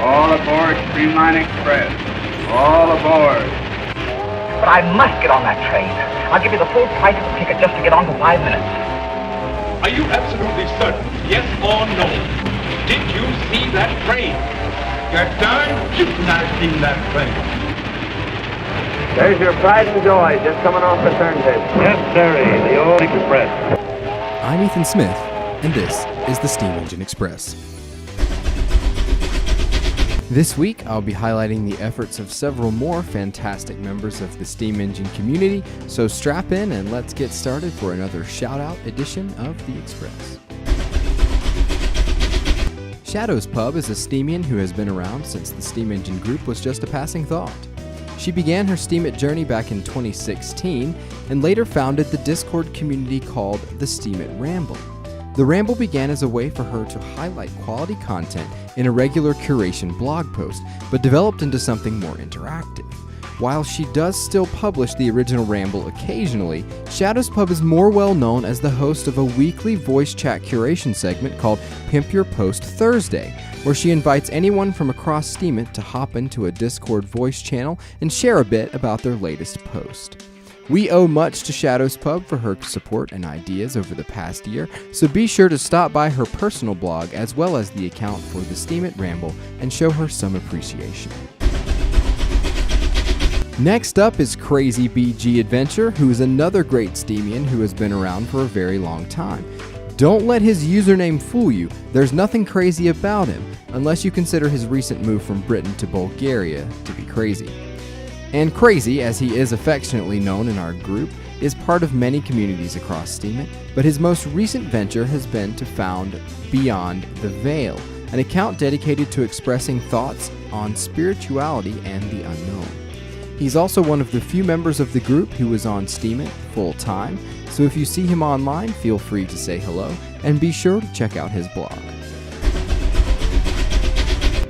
All aboard Streamline Express. All aboard. But I must get on that train. I'll give you the full price of the ticket just to get on for 5 minutes. Are you absolutely certain, yes or no? Did you see that train? You're darn shooting I've seen that train. There's your pride and joy just coming off the turntable. Yes, sirree, the old express. I'm Ethan Smith, and this is the Steam Engine Express. This week, I'll be highlighting the efforts of several more fantastic members of the Steam Engine community, so strap in and let's get started for another shout-out edition of the Express. Shadows Pub is a Steamian who has been around since the Steam Engine group was just a passing thought. She began her Steam It journey back in 2016 and later founded the Discord community called the Steam It Ramble. The Ramble began as a way for her to highlight quality content in a regular curation blog post, but developed into something more interactive. While she does still publish the original Ramble occasionally, Shadows Pub is more well known as the host of a weekly voice chat curation segment called Pimp Your Post Thursday, where she invites anyone from across Steam It to hop into a Discord voice channel and share a bit about their latest post. We owe much to Shadows Pub for her support and ideas over the past year, so be sure to stop by her personal blog as well as the account for the Steam It Ramble and show her some appreciation. Next up is Crazy BG Adventure, who is another great Steamian who has been around for a very long time. Don't let his username fool you, there's nothing crazy about him, unless you consider his recent move from Britain to Bulgaria to be crazy. And Crazy, as he is affectionately known in our group, is part of many communities across Steam It, but his most recent venture has been to found Beyond the Veil, an account dedicated to expressing thoughts on spirituality and the unknown. He's also one of the few members of the group who is on Steam It full-time, so if you see him online, feel free to say hello, and be sure to check out his blog.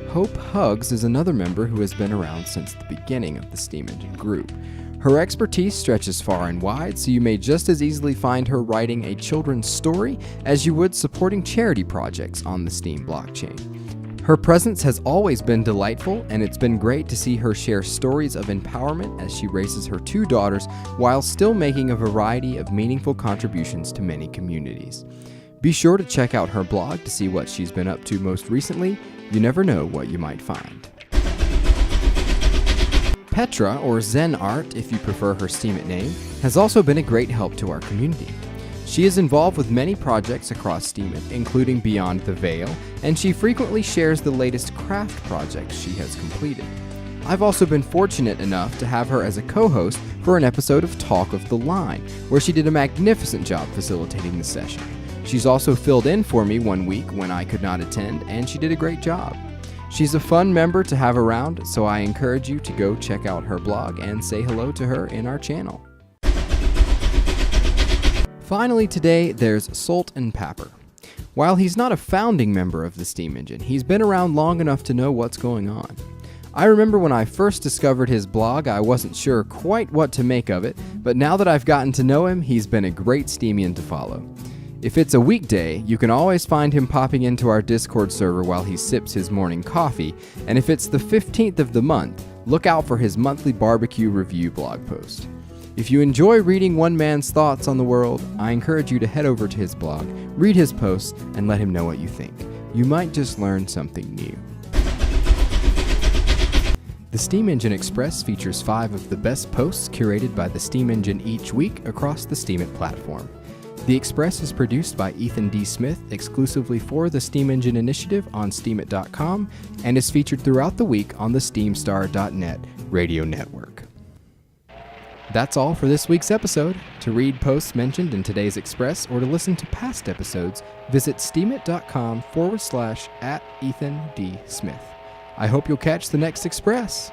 Hope Hugs is another member who has been around since the beginning of the Steam Engine group. Her expertise stretches far and wide, so you may just as easily find her writing a children's story as you would supporting charity projects on the Steam blockchain. Her presence has always been delightful, and it's been great to see her share stories of empowerment as she raises her 2 daughters while still making a variety of meaningful contributions to many communities. Be sure to check out her blog to see what she's been up to most recently. You never know what you might find. Petra, or Zen Art if you prefer her Steam It name, has also been a great help to our community. She is involved with many projects across Steam It, including Beyond the Veil, and she frequently shares the latest craft projects she has completed. I've also been fortunate enough to have her as a co-host for an episode of Talk of the Line, where she did a magnificent job facilitating the session. She's also filled in for me one week when I could not attend, and she did a great job. She's a fun member to have around, so I encourage you to go check out her blog and say hello to her in our channel. Finally today, there's Salt and Papper. While he's not a founding member of the Steam Engine, he's been around long enough to know what's going on. I remember when I first discovered his blog, I wasn't sure quite what to make of it, but now that I've gotten to know him, he's been a great Steamian to follow. If it's a weekday, you can always find him popping into our Discord server while he sips his morning coffee, and if it's the 15th of the month, look out for his monthly barbecue review blog post. If you enjoy reading one man's thoughts on the world, I encourage you to head over to his blog, read his posts, and let him know what you think. You might just learn something new. The Steam Engine Express features 5 of the best posts curated by the Steam Engine each week across the Steam It platform. The Express is produced by Ethan D. Smith exclusively for the Steam Engine Initiative on SteamIt.com and is featured throughout the week on the SteamStar.net radio network. That's all for this week's episode. To read posts mentioned in today's Express or to listen to past episodes, visit steamit.com/@Ethan D. Smith. I hope you'll catch the next Express.